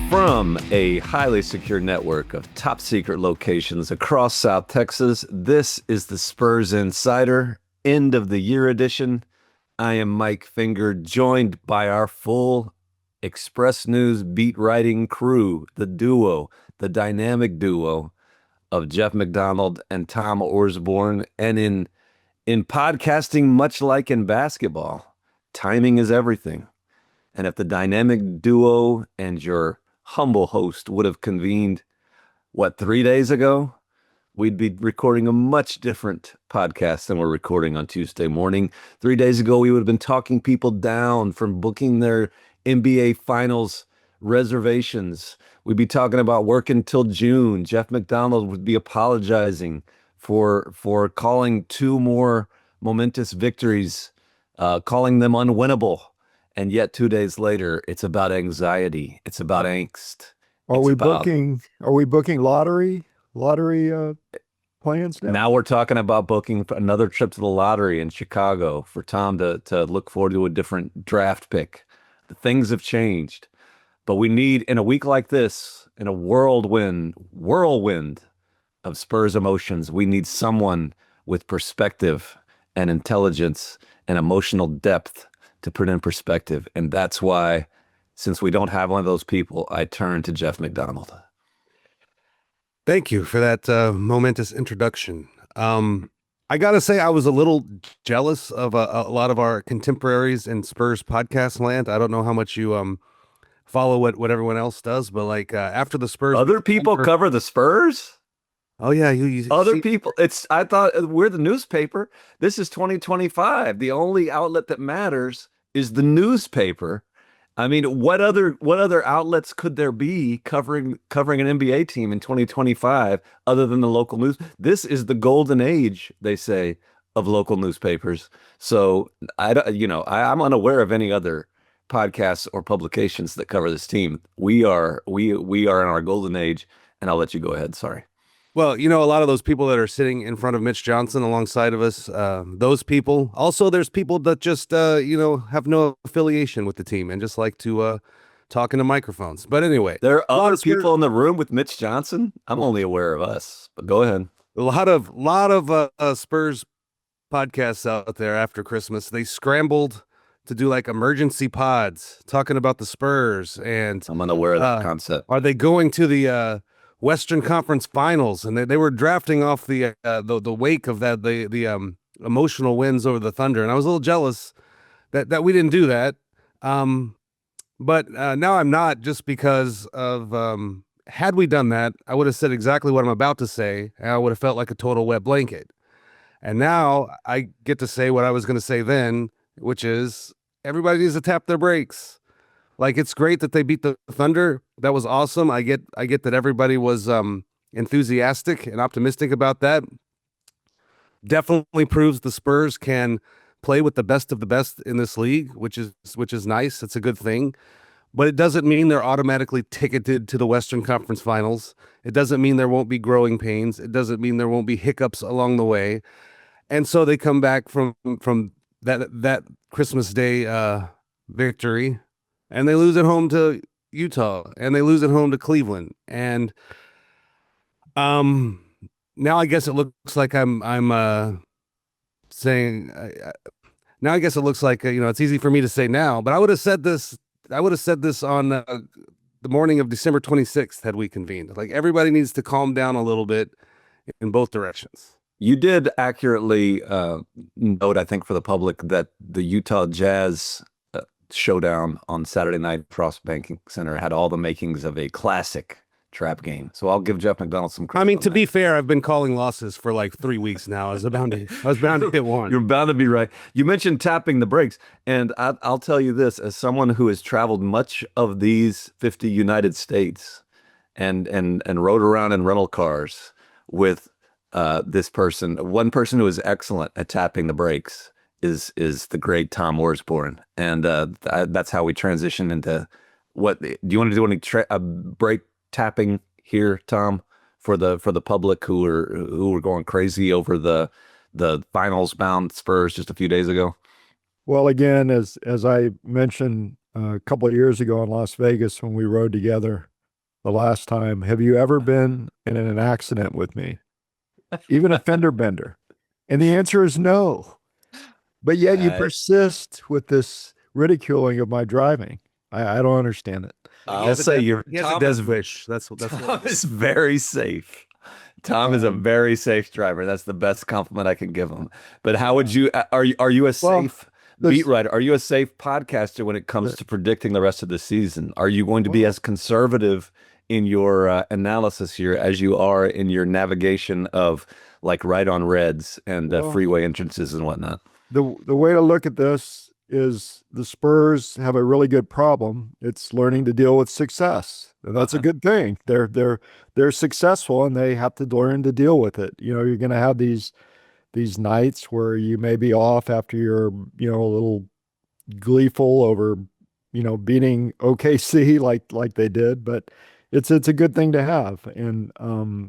From a highly secure network of top secret locations across South Texas, this is the Spurs Insider, end of the year edition. I am Mike Finger, joined by our full Express News beat writing crew, the dynamic duo of Jeff McDonald and Tom Orsborn. And in podcasting, much like in basketball, timing is everything. And if the dynamic duo and your humble host would have convened, 3 days ago, we'd be recording a much different podcast than we're recording on Tuesday morning. 3 days ago, we would have been talking people down from booking their NBA Finals reservations. We'd be talking about working till June. Jeff McDonald would be apologizing for calling two more momentous victories, calling them unwinnable. And yet 2 days later, it's about anxiety. It's about angst. Are we booking lottery plans now? Now we're talking about booking another trip to the lottery in Chicago for Tom to look forward to a different draft pick. The things have changed. But we need, in a week like this, in a whirlwind of Spurs emotions, we need someone with perspective and intelligence and emotional depth to put in perspective. And that's why, since we don't have one of those people, I turn to Jeff McDonald. Thank you for that momentous introduction. I got to say, I was a little jealous of a lot of our contemporaries in Spurs podcast land. I don't know how much you follow what everyone else does, but after the Spurs... Other people cover the Spurs? Oh, yeah. People. I thought we're the newspaper. This is 2025. The only outlet that matters is the newspaper. I mean, what other outlets could there be covering an NBA team in 2025 other than the local news? This is the golden age, they say, of local newspapers. So I'm unaware of any other podcasts or publications that cover this team. We are in our golden age, and I'll let you go ahead. Sorry. Well, a lot of those people that are sitting in front of Mitch Johnson alongside of us, those people. Also, there's people that just, have no affiliation with the team and just like to talk into microphones. But anyway. There are other people in the room with Mitch Johnson? I'm only aware of us, but go ahead. A lot of Spurs podcasts out there after Christmas. They scrambled to do emergency pods talking about the Spurs. And I'm unaware of that concept. Are they going to the... Western Conference Finals, and they were drafting off the wake of that the emotional wins over the Thunder, and I was a little jealous that we didn't do that. But now I'm not, just because of had we done that, I would have said exactly what I'm about to say, and I would have felt like a total wet blanket. And now I get to say what I was going to say then, which is everybody needs to tap their brakes. It's great that they beat the Thunder. That was awesome. I get that everybody was enthusiastic and optimistic about that. Definitely proves the Spurs can play with the best of the best in this league, which is nice. It's a good thing. But it doesn't mean they're automatically ticketed to the Western Conference Finals. It doesn't mean there won't be growing pains. It doesn't mean there won't be hiccups along the way. And so they come back from that Christmas Day victory, and they lose at home to Utah, and they lose at home to Cleveland. And now I guess it looks like I'm saying now I guess it looks like it's easy for me to say now, but I would have said this on the morning of December 26th had we convened. Everybody needs to calm down a little bit in both directions. You did accurately note, I think, for the public, that the Utah Jazz showdown on Saturday night, Frost Banking Center, had all the makings of a classic trap game. So I'll give Jeff McDonald some credit. I mean, to be fair, I've been calling losses for 3 weeks now. I was bound to hit one. You're bound to be right. You mentioned tapping the brakes, and I'll tell you this, as someone who has traveled much of these 50 United States and rode around in rental cars with one person who is excellent at tapping the brakes is the great Tom Orsborn, and that's how we transition into what. Do you want to do any break tapping here, Tom, for the public who were going crazy over the finals bound Spurs just a few days ago? Well, again, as I mentioned a couple of years ago in Las Vegas when we rode together, the last time, have you ever been in an accident with me? Even a fender bender? And the answer is no. But yet you persist with this ridiculing of my driving. I don't understand it. I'll say Tom is wish. That's Tom what is very safe. Tom is a very safe driver. That's the best compliment I can give him. But how would you? Are you a safe beat writer? Are you a safe podcaster when it comes to predicting the rest of the season? Are you going to be as conservative in your analysis here as you are in your navigation of like right on reds and freeway entrances and whatnot? The way to look at this is the Spurs have a really good problem. It's learning to deal with success. And that's a good thing. They're successful and they have to learn to deal with it. You know, you're going to have these nights where you may be off after you're, you know, a little gleeful over, you know, beating OKC like they did, but it's a good thing to have. And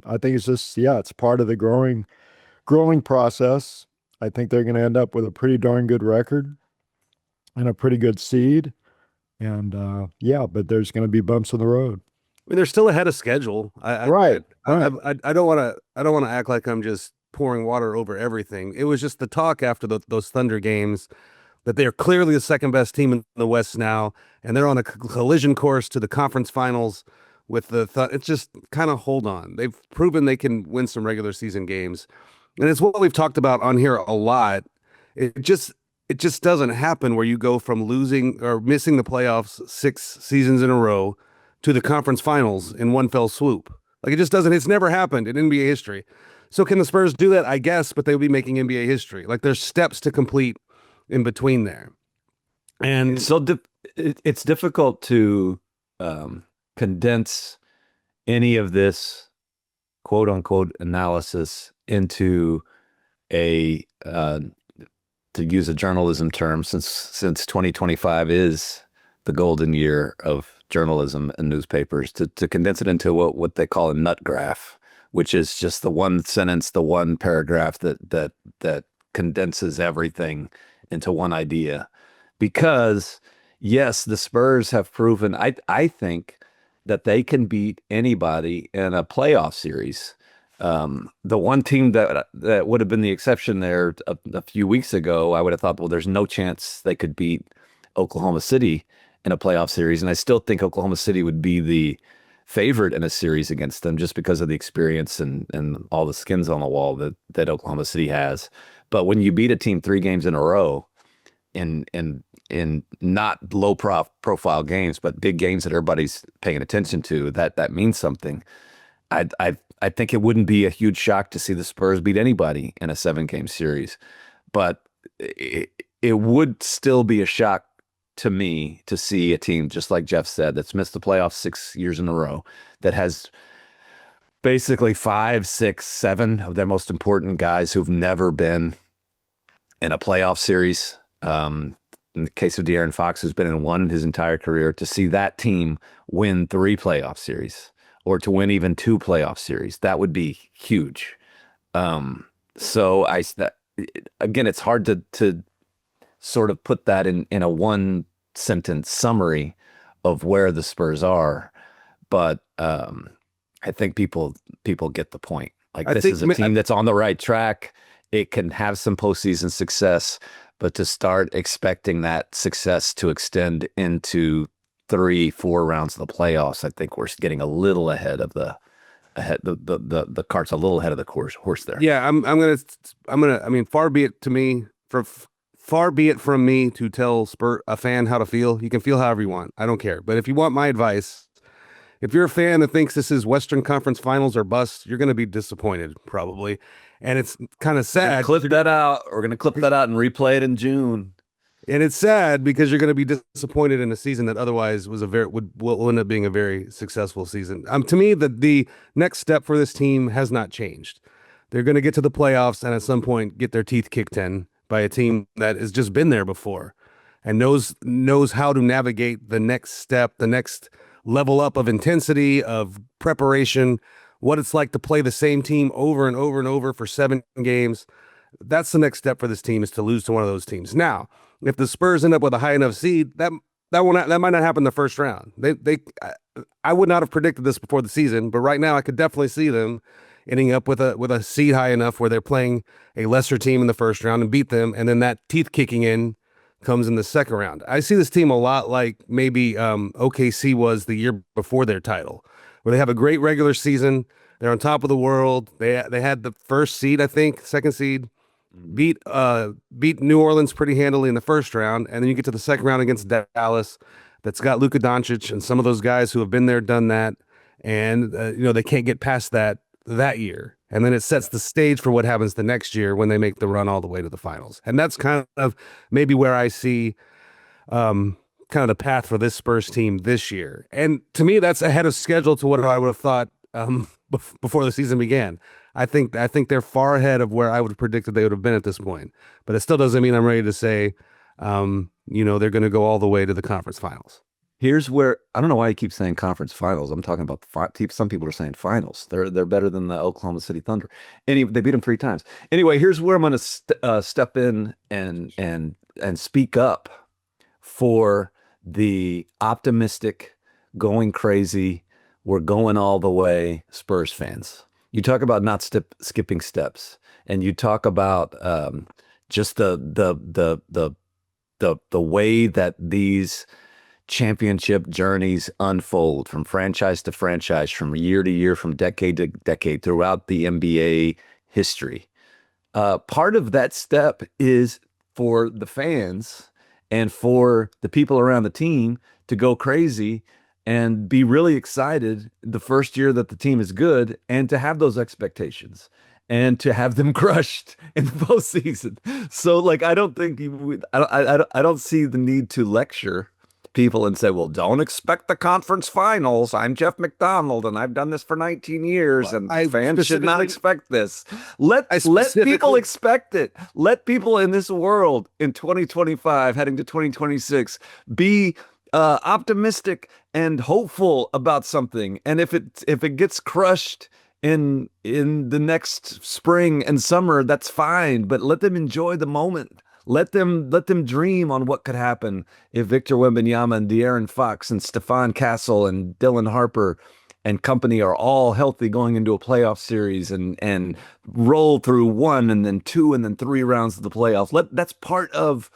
I think it's just, it's part of the growing process. I think they're going to end up with a pretty darn good record and a pretty good seed. And but there's going to be bumps in the road. I mean, they're still ahead of schedule. Right. I don't want to act like I'm just pouring water over everything. It was just the talk after those Thunder games that they are clearly the second best team in the West now, and they're on a collision course to the conference finals with it's just kind of hold on. They've proven they can win some regular season games. And it's what we've talked about on here a lot. It just doesn't happen where you go from losing or missing the playoffs 6 seasons in a row to the conference finals in one fell swoop. Like, it just doesn't. It's never happened in NBA history. So can the Spurs do that? I guess, but they'll be making NBA history. Like, there's steps to complete in between there. And so it's difficult to condense any of this quote unquote analysis into a to use a journalism term, since 2025 is the golden year of journalism and newspapers, to condense it into what they call a nut graph, which is just the one sentence, the one paragraph that condenses everything into one idea. Because yes, the Spurs have proven, I think, that they can beat anybody in a playoff series. The one team that would have been the exception there a few weeks ago, I would have thought, well, there's no chance they could beat Oklahoma City in a playoff series. And I still think Oklahoma City would be the favorite in a series against them just because of the experience and all the skins on the wall that Oklahoma City has. But when you beat a team 3 games in a row in not low profile games, but big games that everybody's paying attention to, that means something. I think it wouldn't be a huge shock to see the Spurs beat anybody in a 7-game series, but it would still be a shock to me to see a team, just like Jeff said, that's missed the playoffs 6 years in a row, that has basically 5, 6, 7 of their most important guys who've never been in a playoff series. In the case of De'Aaron Fox, who's been in one his entire career, to see that team win 3 playoff series, or to win even 2 playoff series, that would be huge. So again, it's hard to sort of put that in a one sentence summary of where the Spurs are, but I think people get the point. Like, this is a team that's on the right track. It can have some postseason success, but to start expecting that success to extend into 3-4 rounds of the playoffs, I think we're getting a little ahead of the cart's a little ahead of the horse there. Yeah, I'm gonna. I mean, far be it from me to tell a fan how to feel. You can feel however you want. I don't care. But if you want my advice, if you're a fan that thinks this is Western Conference Finals or bust, you're going to be disappointed probably. And it's kind of sad. We're going to clip that out and replay it in June. And it's sad because you're going to be disappointed in a season that otherwise was will end up being a very successful season. To me, the next step for this team has not changed. They're going to get to the playoffs and at some point get their teeth kicked in by a team that has just been there before and knows how to navigate the next step, the next level up of intensity, of preparation, what it's like to play the same team over and over and over for 7 games. That's the next step for this team, is to lose to one of those teams. Now, if the Spurs end up with a high enough seed, that might not happen the first round. I would not have predicted this before the season, but right now I could definitely see them ending up with a seed high enough where they're playing a lesser team in the first round and beat them, and then that teeth kicking in comes in the second round. I see this team a lot like maybe OKC was the year before their title, where they have a great regular season. They're on top of the world. They had the first seed, I think, second seed, beat New Orleans pretty handily in the first round, and then you get to the second round against Dallas. That's got Luka Doncic and some of those guys who have been there, done that, and they can't get past that year. And then it sets the stage for what happens the next year when they make the run all the way to the finals. And that's kind of maybe where I see kind of the path for this Spurs team this year. And to me, that's ahead of schedule to what I would have thought before the season began. I think they're far ahead of where I would have predicted they would have been at this point. But it still doesn't mean I'm ready to say, they're going to go all the way to the conference finals. Here's where I don't know why you keep saying conference finals. I'm talking about some people are saying finals. They're better than the Oklahoma City Thunder. Anyway, they beat them 3 times. Anyway, here's where I'm going to step in and speak up for the optimistic, going crazy, we're going all the way Spurs fans. You talk about not skipping steps, and you talk about just the way that these championship journeys unfold from franchise to franchise, from year to year, from decade to decade throughout the NBA history. Part of that step is for the fans and for the people around the team to go crazy and be really excited the first year that the team is good, and to have those expectations and to have them crushed in the postseason. So, I don't think I don't see the need to lecture people and say, well, don't expect the conference finals. I'm Jeff McDonald and I've done this for 19 years and fans should not expect this. Let people expect it. Let people in this world in 2025 heading to 2026 be optimistic and hopeful about something. And if it gets crushed in the next spring and summer, that's fine, but let them enjoy the moment. Let them dream on what could happen if Victor Wembanyama and De'Aaron Fox and Stephon Castle and Dylan Harper and company are all healthy going into a playoff series and roll through 1 and then 2 and then 3 rounds of the playoffs. That's part of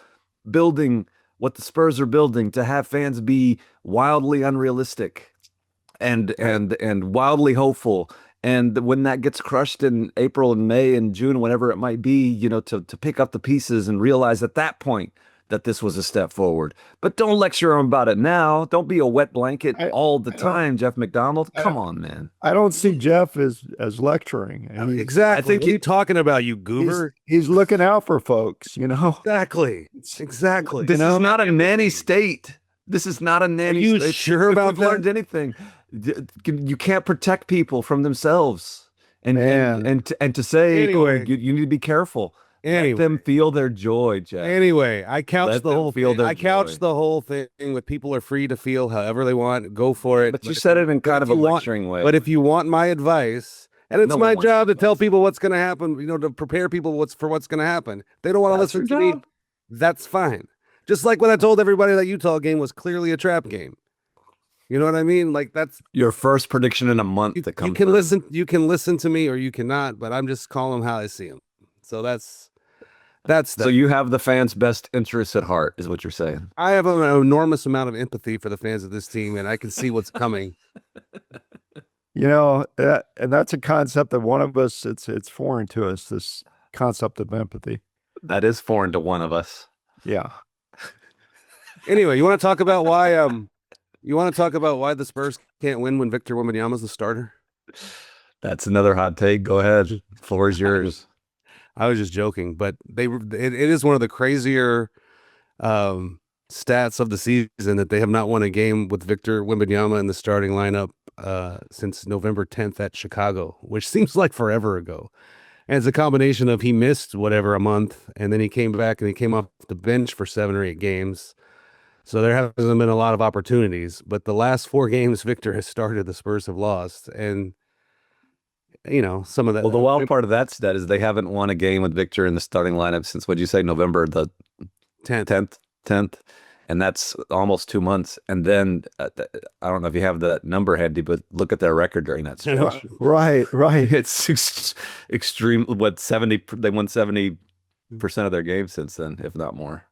building what the Spurs are building, to have fans be wildly unrealistic and wildly hopeful. And when that gets crushed in April and May and June, whenever it might be, to pick up the pieces and realize at that point that this was a step forward. But don't lecture them about it now. Don't be a wet blanket all the time, Jeff McDonald. Come on, man. I don't see Jeff as lecturing. Exactly. I think what are you talking about, you goober? He's looking out for folks, Exactly. This is not a nanny state. This is not a nanny state. Are you sure about that? Learned anything? You can't protect people from themselves, and to say, anyway, you need to be careful. Anyway. Let them feel their joy, Jeff. Anyway, I couched the whole thing. I couched joy. the whole thing with people are free to feel however they want. Go for it. But you said it in kind of a lecturing way. But if you want my advice, and it's my job to tell people what's going to happen, to prepare people for what's going to happen. They don't want to listen to me. That's fine. Just like when I told everybody that Utah game was clearly a trap game. You know what I mean? That's your first prediction in a month. You can listen to me or you cannot, but I'm just calling them how I see them. So that's so you have the fans' best interests at heart, is what you're saying. I have an enormous amount of empathy for the fans of this team, and I can see what's coming. And that's a concept that one of us, it's foreign to us, this concept of empathy. That is foreign to one of us. Yeah. Anyway, you want to talk about why the Spurs can't win when Victor Wembanyama is the starter? That's another hot take. Go ahead. Floor is yours. I was just joking, but it is one of the crazier stats of the season that they have not won a game with Victor Wembanyama in the starting lineup since November 10th at Chicago, which seems like forever ago. And it's a combination of he missed a month, and then he came back and he came off the bench for 7 or 8 games. So there hasn't been a lot of opportunities, but the last 4 games Victor has started, the Spurs have lost. And some of that. Well, the wild part of that stat is they haven't won a game with Victor in the starting lineup since, what'd you say, November the 10th. And and that's almost 2 months. And then I don't know if you have the number handy, but look at their record during that stretch. Right. It's extreme. What 70? They won 70% of their games since then, if not more.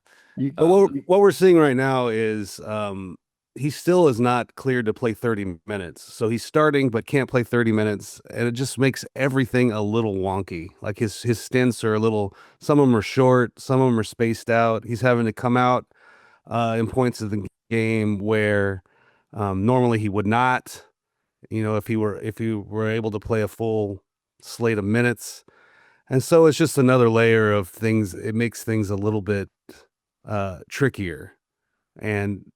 But what we're seeing right now is he still is not cleared to play 30 minutes. So he's starting but can't play 30 minutes, and it just makes everything a little wonky. Like his stints are a little, some of them are short, some of them are spaced out. He's having to come out in points of the game where normally he would not, if he were able to play a full slate of minutes. And so it's just another layer of things. It makes things a little bit trickier, and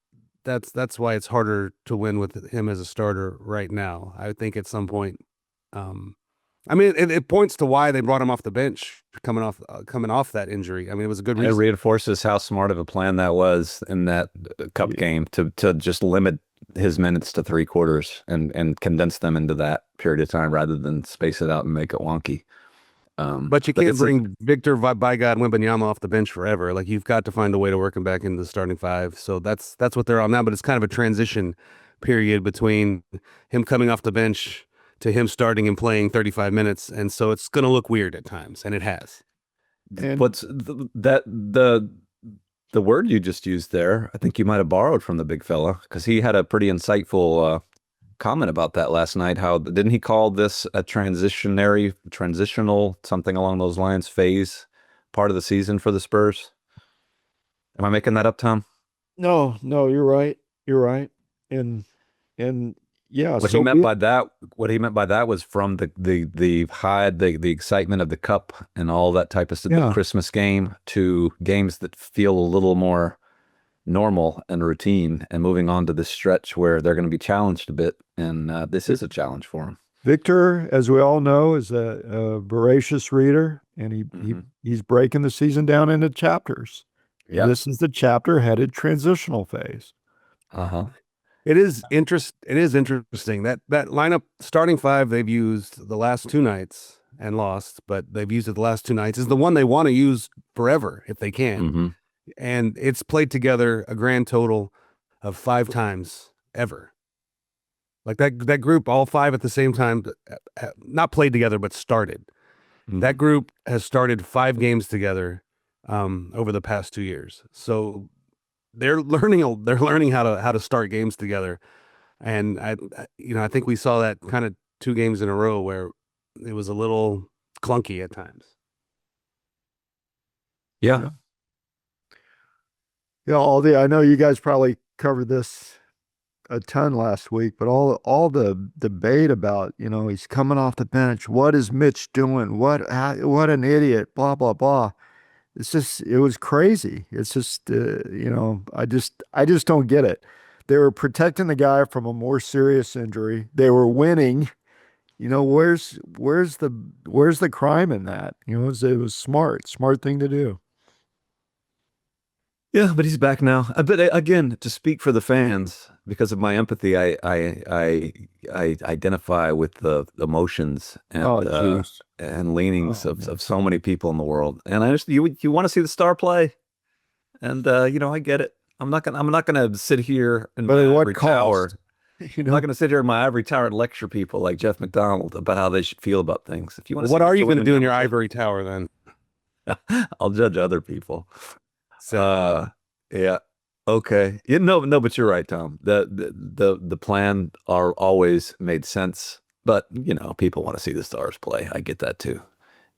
that's why it's harder to win with him as a starter right now. I think at some point, it points to why they brought him off the bench coming off that injury. I mean, it was a good reason. It reinforces how smart of a plan that was in that cup game to just limit his minutes to 3/4 and condense them into that period of time rather than space it out and make it wonky. But you can't bring Victor Wembanyama off the bench forever. Like, you've got to find a way to work him back into the starting five. So that's what they're on now. But it's kind of a transition period between him coming off the bench to him starting and playing 35 minutes. And so it's going to look weird at times, and it has. And what's the word you just used there? I think you might have borrowed from the big fella, because he had a pretty insightful comment about that last night. How didn't he call this a transitional something along those lines phase part of the season for the Spurs? Am I making that up, Tom? No, you're right. And yeah, what he meant by that was from the high, the excitement of the cup and all that type of stuff, the Christmas game, to games that feel a little more normal and routine, and moving on to this stretch where they're going to be challenged a bit, and this is a challenge for him. Victor, as we all know, is a voracious reader, and he's breaking the season down into chapters. Yeah, this is the chapter-headed transitional phase. It is interesting that lineup starting five they've used the last two nights and lost, but they've used it the last two nights, is the one they want to use forever if they can. And it's played together a grand total of 5 times ever. Like that group, all 5 at the same time, not played together, but started. That group has started 5 games together over the past 2 years. So they're learning how to start games together. And I think we saw that kind of 2 games in a row where it was a little clunky at times. Yeah, I know you guys probably covered this a ton last week, but all the debate about, he's coming off the bench. What is Mitch doing? What an idiot, blah, blah, blah. It was crazy. It's just, I just don't get it. They were protecting the guy from a more serious injury. They were winning. Where's the crime in that? It was smart thing to do. Yeah, but he's back now. But again, to speak for the fans, because of my empathy, I identify with the emotions and leanings of so many people in the world. And I just you want to see the star play, and I get it. I'm not gonna sit here in my ivory tower. I'm not gonna sit here in my ivory tower and lecture people like Jeff McDonald about how they should feel about things. If you want, what are you going to do in your ivory tower then? I'll judge other people. Yeah. Okay. No, but you're right, Tom. The plan always made sense, but people want to see the stars play. I get that too.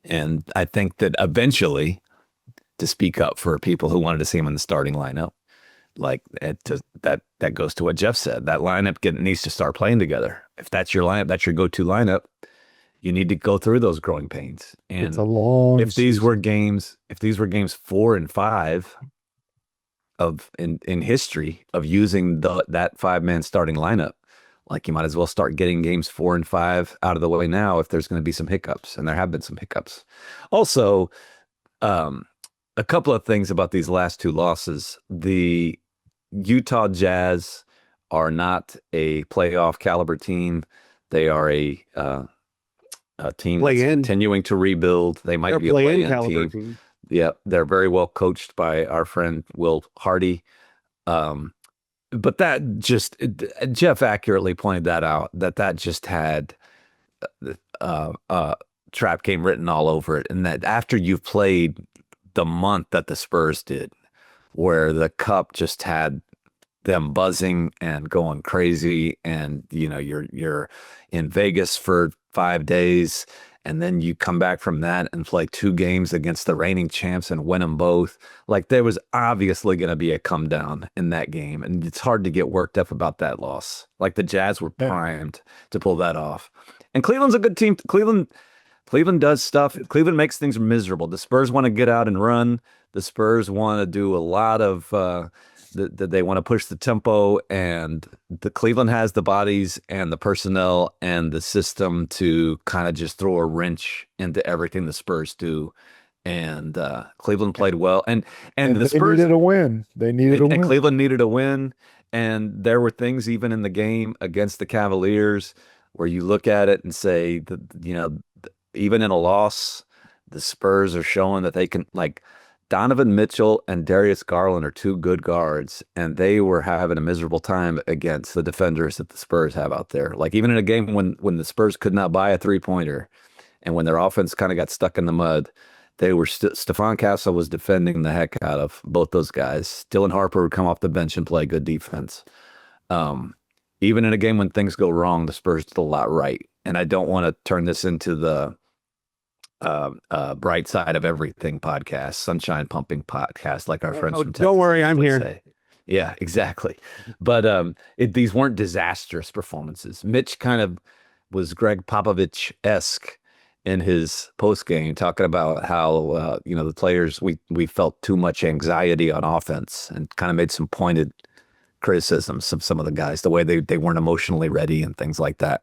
And I think that eventually, to speak up for people who wanted to see him in the starting lineup, like that goes to what Jeff said. That lineup needs to start playing together. If that's your lineup, that's your go-to lineup, you need to go through those growing pains. And it's a long if these were games 4 and 5 in history of using that 5-man starting lineup, like, you might as well start getting games 4 and 5 out of the way now if there's going to be some hiccups, and there have been some hiccups. Also, a couple of things about these last 2 losses. The Utah Jazz are not a playoff caliber team. They are a team that's continuing to rebuild. They're be a play-in team. Yeah, they're very well coached by our friend Will Hardy. But that just Jeff accurately pointed that out, that just had trap game written all over it, and that after you've played the month that the Spurs did, where the cup just had them buzzing and going crazy, and you're in Vegas for 5 days, and then you come back from that and play 2 games against the reigning champs and win them both. Like, there was obviously going to be a come down in that game, and it's hard to get worked up about that loss. Like, the Jazz were primed to pull that off, and Cleveland's a good team. Cleveland does stuff. Cleveland makes things miserable. The Spurs want to get out and run. The Spurs want to do a lot of they want to push the tempo, and the Cleveland has the bodies and the personnel and the system to kind of just throw a wrench into everything the Spurs do. And Cleveland played well, and the Spurs needed a win. They needed a win. And Cleveland needed a win. And there were things even in the game against the Cavaliers where you look at it and say that, even in a loss, the Spurs are showing that they can, like, Donovan Mitchell and Darius Garland are 2 good guards, and they were having a miserable time against the defenders that the Spurs have out there. Like, even in a game when the Spurs could not buy a 3-pointer, and when their offense kind of got stuck in the mud, they were Stephon Castle was defending the heck out of both those guys. Dylan Harper would come off the bench and play good defense. Even in a game when things go wrong, the Spurs did a lot right. And I don't want to turn this into the bright side of everything podcast, sunshine pumping podcast, like our friends from Texas. Don't worry, I'm here. Say. Yeah, exactly. But these weren't disastrous performances. Mitch kind of was Greg Popovich-esque in his post game, talking about how the players, we felt too much anxiety on offense, and kind of made some pointed criticisms of some of the guys, the way they weren't emotionally ready and things like that.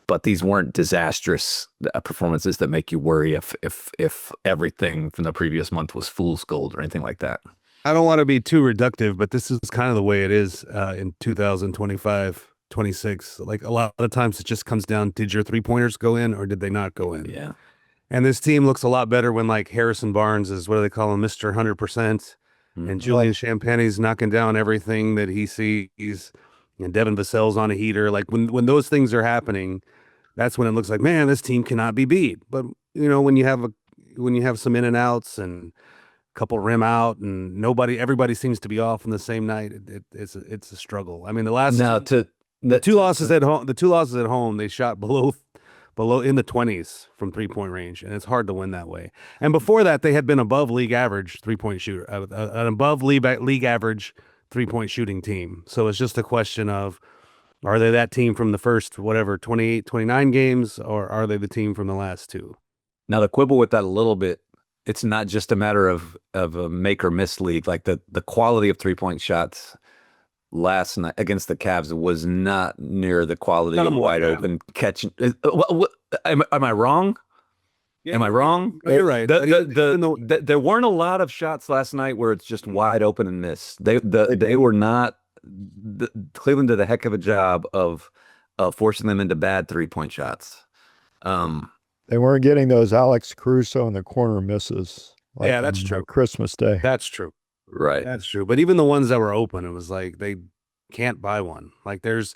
But these weren't disastrous performances that make you worry if everything from the previous month was fool's gold or anything like that. I don't want to be too reductive, but this is kind of the way it is in 2025, 26. Like, a lot of times it just comes down, did your 3-pointers go in or did they not go in? Yeah. And this team looks a lot better when, like, Harrison Barnes is, what do they call him, Mr. 100%. And Julian Champagne's knocking down everything that he sees. And Devin Vassell's on a heater. Like, when those things are happening, that's when it looks like, man, this team cannot be beat. But when you have some in and outs and a couple rim out and everybody seems to be off on the same night, it's a struggle. I mean, the two losses at home, they shot below in the 20s from 3-point range, and it's hard to win that way. And before that, they had been above league average 3-point shooter, an above league average 3-point shooting team. So it's just a question of, are they that team from the first, 28, 29 games, or are they the team from the last 2? Now, to quibble with that a little bit, it's not just a matter of a make or miss league. Like, the quality of 3-point shots last night against the Cavs was not near the quality of wide open catching. Am I wrong? Yeah, Am I wrong? You're right. There weren't a lot of shots last night where it's just wide open and miss. They were not. Cleveland did a heck of a job of forcing them into bad 3-point shots. They weren't getting those Alex Caruso in the corner misses. Like, yeah, that's true. Christmas Day. That's true. Right. That's true. But even the ones that were open, it was like they can't buy one. Like, it's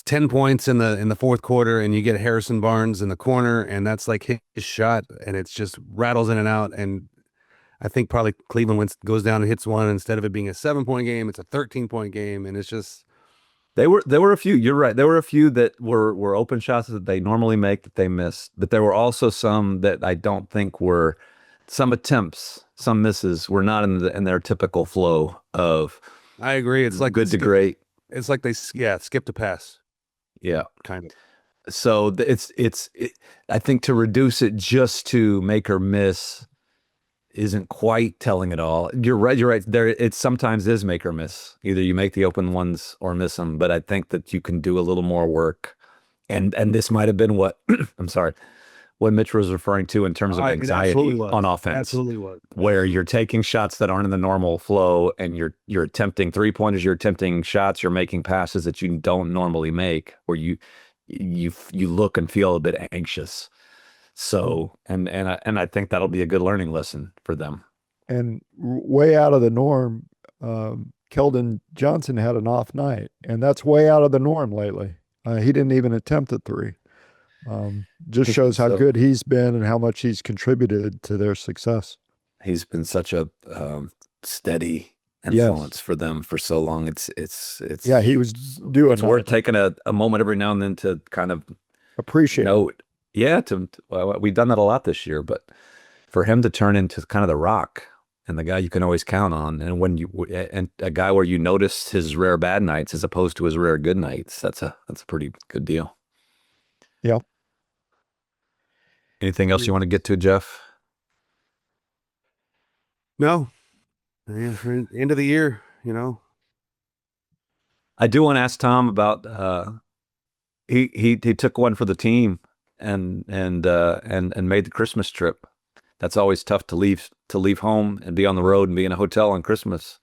10 points in the fourth quarter, and you get Harrison Barnes in the corner, and that's like his shot, and it's just rattles in and out. And I think probably Cleveland goes down and hits one. Instead of it being a 7-point game, it's a 13-point game, and it's just. There were a few. You're right. There were a few that were open shots that they normally make that they missed, but there were also some that I don't think were. Some attempts, some misses were not in their typical flow of. I agree. It's like good to great. It's like they skipped a pass. Yeah, kind of. So I think to reduce it just to make or miss isn't quite telling it all. You're right. There, it sometimes is make or miss. Either you make the open ones or miss them. But I think that you can do a little more work, and this might have been what I'm sorry. What Mitch was referring to in terms of anxiety on offense. Absolutely was. Where you're taking shots that aren't in the normal flow, and you're attempting 3-pointers, you're attempting shots, you're making passes that you don't normally make, where you look and feel a bit anxious. So, and I think that'll be a good learning lesson for them. and way out of the norm. Keldon Johnson had an off night, and that's way out of the norm lately. He didn't even attempt a three. Just shows how good he's been and how much he's contributed to their success. He's been such a steady influence for them for so long. It's he was doing. It's worth taking a moment every now and then to kind of appreciate. Yeah, we've done that a lot this year, but for him to turn into kind of the rock and the guy you can always count on, and a guy where you notice his rare bad nights as opposed to his rare good nights, that's a pretty good deal. Yeah. Anything else you want to get to, Jeff? No. Yeah, for end of the year, I do want to ask Tom about he took one for the team and made the Christmas trip. That's always tough to leave home and be on the road and be in a hotel on Christmas.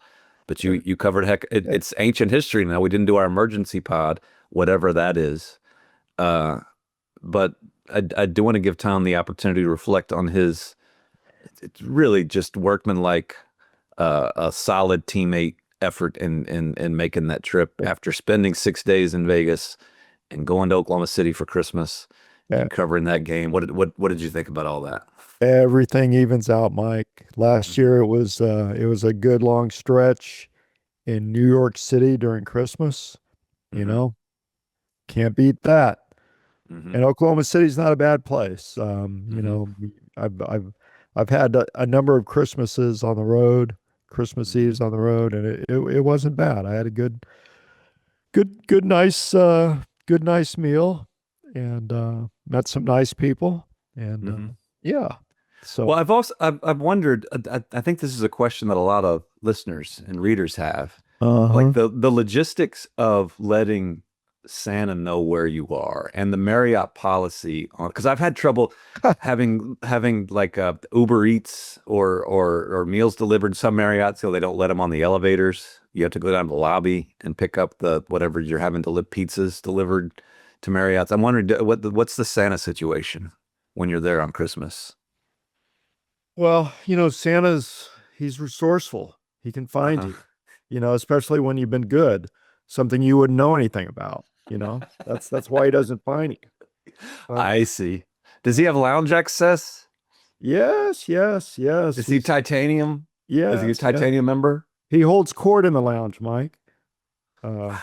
But you covered it's ancient history now. We didn't do our emergency pod, whatever that is. But I do want to give Tom the opportunity to reflect on it's really just workmanlike, a solid teammate effort in making that trip after spending 6 days in Vegas and going to Oklahoma City for Christmas and covering that game. What did you think about all that? Everything evens out, Mike. Last year it was a good long stretch in New York City during Christmas. Can't beat that. And Oklahoma City's not a bad place. I've had a number of Christmases on the road, Christmas Eves on the road, and it wasn't bad. I had a good nice meal, and met some nice people, and yeah. So well, I've wondered. I think this is a question that a lot of listeners and readers have, like the logistics of letting Santa know where you are and the Marriott policy on, because I've had trouble having like Uber Eats or meals delivered. Some Marriotts, they don't let them on the elevators. You have to go down to the lobby and pick up the whatever you're having pizzas delivered to Marriotts. I'm wondering what's the Santa situation when you're there on Christmas? Well, he's resourceful. He can find you, especially when you've been good, something you wouldn't know anything about. That's why he doesn't find you. I see. Does he have lounge access? Yes. Is he titanium? Yeah. Is he a titanium member? He holds court in the lounge, Mike. And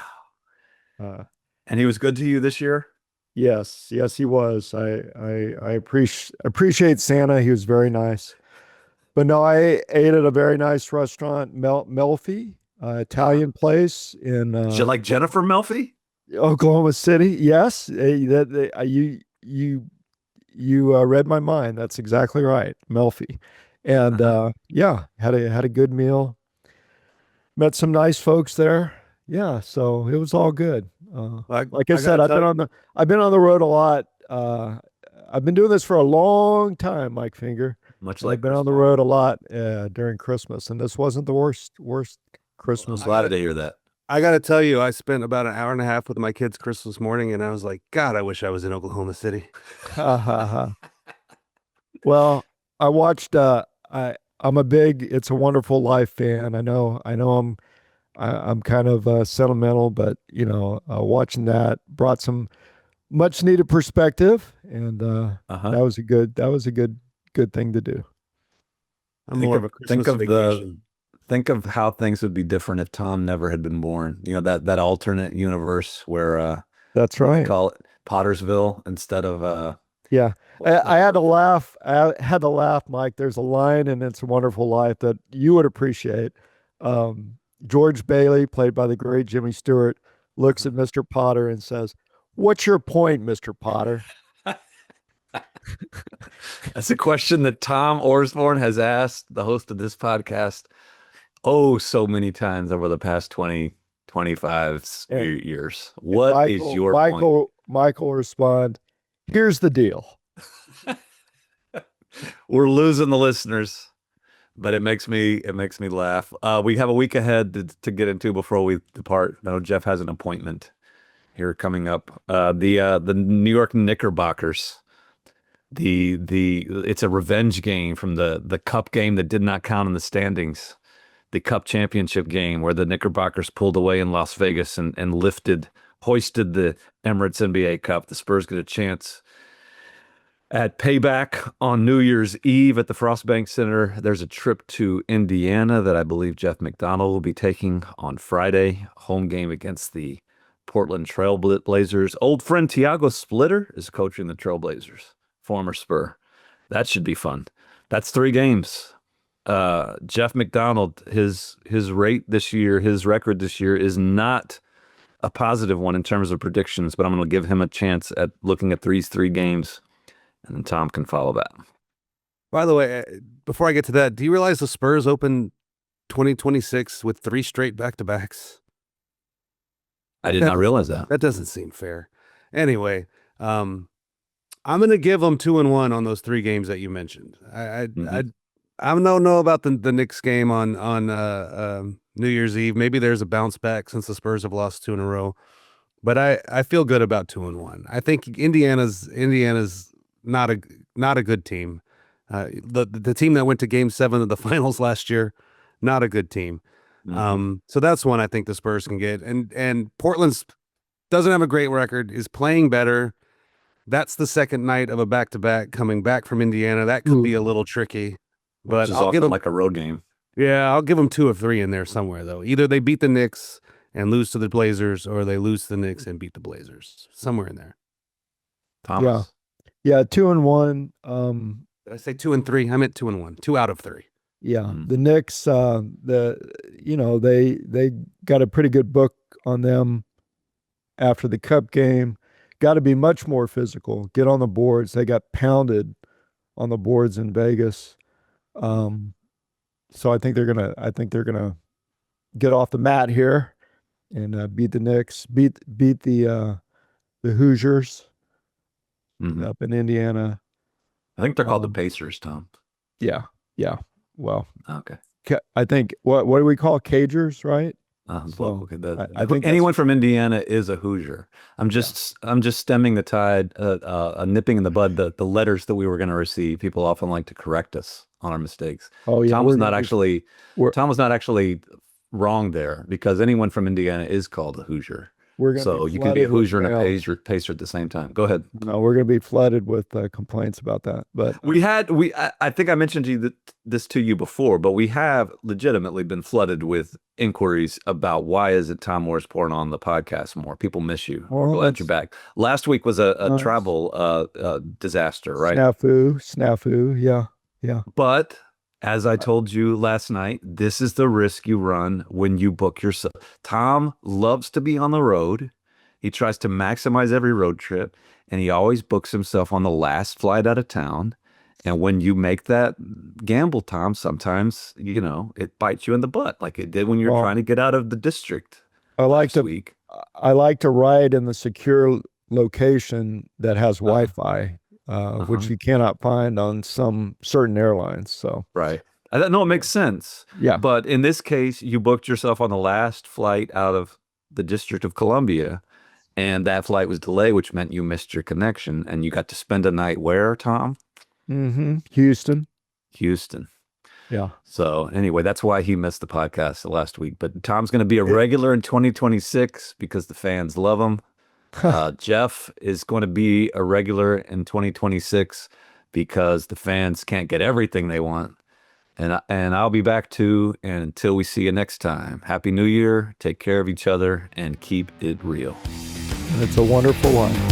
he was good to you this year? Yes, he was. I appreciate Santa. He was very nice. But no, I ate at a very nice restaurant, Melfi, Italian place in like Jennifer Melfi? Oklahoma City. Yes, you read my mind. That's exactly right, Melfi. And had a good meal. Met some nice folks there. Yeah, so it was all good. Like I said, I've been on the road a lot. I've been doing this for a long time, Mike Finger. I've been on the road a lot during Christmas, and this wasn't the worst Christmas. I'm glad to hear that. I got to tell you, I spent about an hour and a half with my kids Christmas morning, and I was like, God, I wish I was in Oklahoma City. Well, I watched. I'm a big "It's a Wonderful Life" fan. I know. I'm kind of sentimental, but watching that brought some much needed perspective, and that was a good thing to do. I'm more of a Christmas vacation. Think of how things would be different if Tom never had been born. That alternate universe where that's right. Call it Pottersville instead of yeah. I had to laugh. Mike. There's a line in "It's a Wonderful Life" that you would appreciate. George Bailey, played by the great Jimmy Stewart, looks at Mr. Potter and says, "What's your point, Mr. Potter?" That's a question that Tom Orsborn has asked the host of this podcast so many times over the past 25 years. What is your point? Michael respond, "Here's the deal." We're losing the listeners, but it makes me laugh. We have a week ahead to get into before we depart. No, Jeff has an appointment here coming up. The New York Knickerbockers It's a revenge game from the cup game that did not count in the standings. The cup championship game where the Knickerbockers pulled away in Las Vegas and hoisted the Emirates NBA Cup. The Spurs get a chance at payback on New Year's Eve at the Frostbank Center. There's a trip to Indiana that I believe Jeff McDonald will be taking on Friday. Home game against the Portland Trail Blazers. Old friend Tiago Splitter is coaching the Trailblazers, former Spur. That should be fun. That's 3 games. Jeff McDonald, his record this year is not a positive one in terms of predictions, but I'm going to give him a chance at looking at these 3 games, and then Tom can follow that. By the way, before I get to that, do you realize the Spurs open 2026 with 3 straight back-to-backs? I did not realize that. That doesn't seem fair. Anyway, I'm going to give them 2-1 on those 3 games that you mentioned. I don't know about the Knicks game on New Year's Eve. Maybe there's a bounce back since the Spurs have lost 2 in a row. But I feel good about 2-1. I think Indiana's not a good team. The team that went to Game 7 of the finals last year, not a good team. So that's one I think the Spurs can get. And Portland's doesn't have a great record, is playing better. That's the second night of a back-to-back coming back from Indiana. That could be a little tricky. But I'll give them like a road game. Yeah, I'll give them 2 of 3 in there somewhere, though. Either they beat the Knicks and lose to the Blazers, or they lose to the Knicks and beat the Blazers. Somewhere in there. Thomas? Yeah, 2-1. Did I say 2 and 3? I meant 2-1. 2 out of 3. Yeah, the Knicks, they got a pretty good book on them after the Cup game. Got to be much more physical. Get on the boards. They got pounded on the boards in Vegas. So I think they're gonna get off the mat here and beat the Knicks, beat the Hoosiers up in Indiana. I think they're called the Pacers, Tom. Yeah. Well, okay. I think what do we call Cagers, right? I think anyone from Indiana is a Hoosier. I'm just stemming the tide, nipping in the bud the letters that we were going to receive. People often like to correct us on our mistakes. Oh yeah, Tom was not actually wrong there, because anyone from Indiana is called a Hoosier. So you can be a Hoosier and a Pacer at the same time. Go ahead. No, we're going to be flooded with complaints about that. But I think I mentioned this to you before, but we have legitimately been flooded with inquiries about why isn't Tom Orsborn on the podcast more? People miss you. Well, glad you're back. Last week was a travel disaster, right? Snafu. Yeah. But as I told you last night, this is the risk you run when you book yourself. Tom loves to be on the road. He tries to maximize every road trip, and he always books himself on the last flight out of town. And when you make that gamble, Tom, sometimes, it bites you in the butt, like it did when you're trying to get out of the district last week. I like to ride in the secure location that has Wi-Fi. Which you cannot find on some certain airlines. So right. No, it makes sense. Yeah. But in this case, you booked yourself on the last flight out of the District of Columbia, and that flight was delayed, which meant you missed your connection, and you got to spend a night where, Tom? Houston. Yeah. So anyway, that's why he missed the podcast last week. But Tom's going to be a regular in 2026 because the fans love him. Jeff is going to be a regular in 2026 because the fans can't get everything they want. And I'll be back too. And until we see you next time, Happy New Year. Take care of each other and keep it real. And it's a wonderful life.